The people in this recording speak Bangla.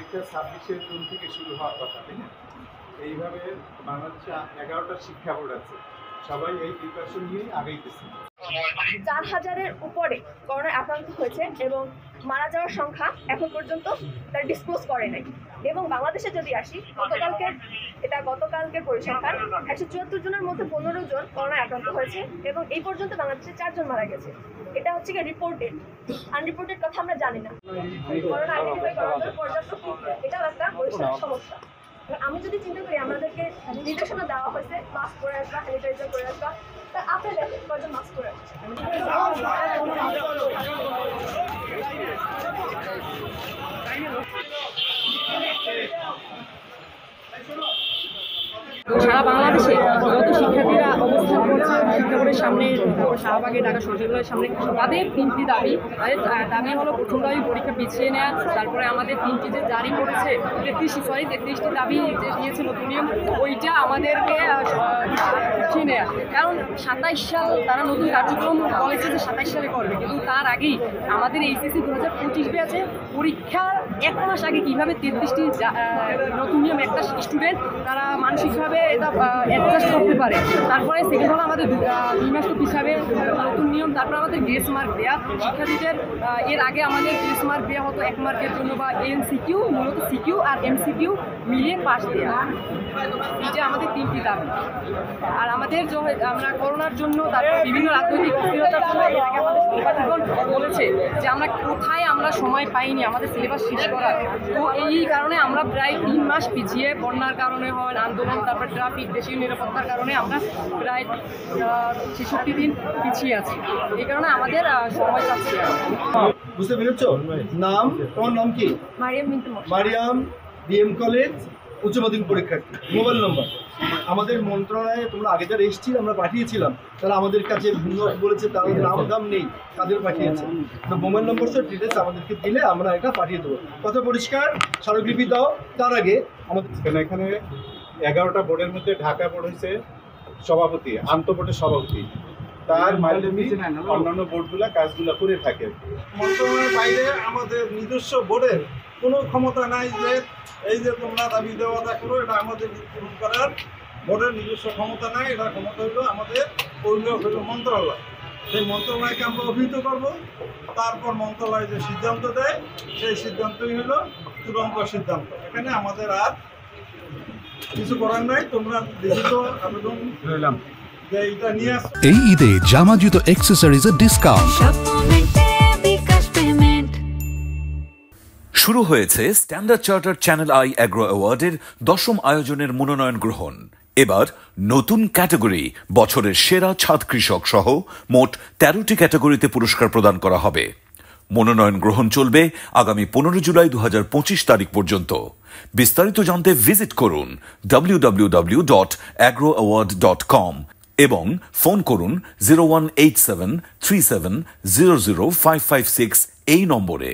পরীক্ষা 26 জুন থেকে শুরু হওয়ার কথা, তাই না? এইভাবে বাংলাদেশে 11টা শিক্ষা বোর্ড আছে, সবাই এই প্রিপারেশন নিয়ে আগাইতেছে। 4000-এর উপরে করোনায় আক্রান্ত হয়েছে এবং মারা যাওয়ার সংখ্যা এখন পর্যন্ত তারা ডিসক্লোজ করে নাই। এবং বাংলাদেশে যদি আসি, গতকালকের পরিসংখ্যান 174 জনের মধ্যে 15 জন করোনায় আক্রান্ত হয়েছে এবং এই পর্যন্ত বাংলাদেশে 4 জন মারা গেছে। এটা হচ্ছে কি রিপোর্টেড, আনরিপোর্টেড কথা আমরা জানি না। করোনা আইডেন্টিফাই করার জন্য পর্যাপ্ত এটাও একটা পরিষ্কার সমস্যা। আমি যদি চিন্তা করি, আমাদেরকে নির্দেশনা দেওয়া হয়েছে মাস্ক পরে আসবা, স্যানিটাইজার করে আসবা, তা আপনি দেখেন কয়জন মাস্ক পরে আসছে। সারা বাংলাদেশে যত শিক্ষার্থীরা অবস্থান করছে শিক্ষা বোর্ডের সামনে, শাহবাগে, ঢাকা সচিবালয়ের সামনে, তাদের 3টি দাবি। তাদের দাবি হলো, প্রথম দাবি পরীক্ষা পিছিয়ে নেওয়া, তারপরে আমাদের 3টি যে জারি করেছে 33টি দাবি যে দিয়েছে নতুন নিয়ম, ওইটা আমাদেরকে পিছিয়ে নেওয়া। কারণ 27 সাল তারা নতুন কার্যক্রম বলেছে যে 27 সালে করবে, কিন্তু তার আগেই আমাদের এইচএসসি 2025 ব্যাচে পরীক্ষার 1 মাস আগে কীভাবে 33টি নতুন নিয়ম একটা স্টুডেন্ট তারা মানসিকভাবে এটা অ্যাডজাস্ট করতে পারে। তারপরে সেকেন্ড হলো আমাদের 2 মাস তো পিছাবে নতুন নিয়ম। তারপর আমাদের গ্রেস মার্ক দেওয়া শিক্ষার্থীদের, এর আগে আমাদের গ্রেস মার্ক দেওয়া হতো 1 মার্কের জন্য বা এমসিকিউ, মূলত সিকিউ আর এমসিকিউ মিলিয়ে পাস দেওয়া। এটা আমাদের 3টি দাবি। আর আমাদের আমরা করোনার জন্য, তারপর বিভিন্ন রাজনৈতিক অস্থিরতার জন্য এর আগে আমাদের সংবাদগণ বলেছে যে আমরা সময় পাইনি আমাদের সিলেবাস শেষ করার। তো এই কারণে আমরা প্রায় 3 মাস পিছিয়ে, বন্যার কারণে হয়, আন্দোলন, তারপর ট্রাফিক, দেশীয় নিরাপত্তার কারণে আমরা প্রায় 66 দিন পিছিয়ে আছি। এই কারণে আমাদের সময় চাচ্ছে। বুঝতে পেরেছ? নাম, তোমার নাম কি? মারিয়াম, বিএম কলেজ উচ্চ মাধ্যমিক পরীক্ষার্থী। মোবাইল নম্বর আমাদের মন্ত্রণালয়ে তোমরা আগে যারা এসেছিল আমরা পাঠিয়েছিলাম, তারা আমাদের কাছে বলেছে তাদের নাম দাম নেই, তাদের পাঠিয়েছে। তো মোবাইল নম্বর সব ডিটেলস আমাদেরকে দিলে আমরা এটা পাঠিয়ে দেবো। কথা পরিষ্কার? স্মারকলিপি দাও। তার আগে আমাদের এখানে 11টা বোর্ডের মধ্যে ঢাকা বোর্ড হয়েছে সভাপতি, আন্তঃবোর্ডের সভাপতি, তার মাধ্যমে অন্যান্য বোর্ডগুলা কাজগুলো করে থাকে। মন্ত্রণালয়ের বাইরে আমাদের নিজস্ব বোর্ডের কোনো ক্ষমতা নাই যে এই যে তোমরা দাবি দেওয়া করো, এটা আমাদের পূরণ করার বোর্ডের নিজস্ব ক্ষমতা নাই। এটা ক্ষমতা হইলো আমাদের মন্ত্রণালয়। সেই মন্ত্রণালয়কে আমরা অভিহিত করব, তারপর মন্ত্রণালয় যে সিদ্ধান্ত দেয় সেই সিদ্ধান্তই হলো চূড়ান্ত সিদ্ধান্ত। এখানে আমাদের আর কিছু করার নাই। তোমরা লিখিত আবেদন যে এটা নিয়ে আস। এই ঈদে জামা জুতো অ্যাক্সেসরিজের ডিসকাউন্ট শুরু হয়েছে Standard Charter Channel I Agro অ্যাওয়ার্ডের 10ম আয়োজনের মনোনয়ন গ্রহণ। এবার নতুন ক্যাটাগরি বছরের সেরা ছাদ কৃষক সহ মোট 13টি ক্যাটাগরিতে পুরস্কার প্রদান করা হবে। মনোনয়ন গ্রহণ চলবে আগামী 15 জুলাই 2025 তারিখ পর্যন্ত। বিস্তারিত জানতে ভিজিট করুন www.agroaward.com এবং ফোন করুন 018737000556 এই নম্বরে।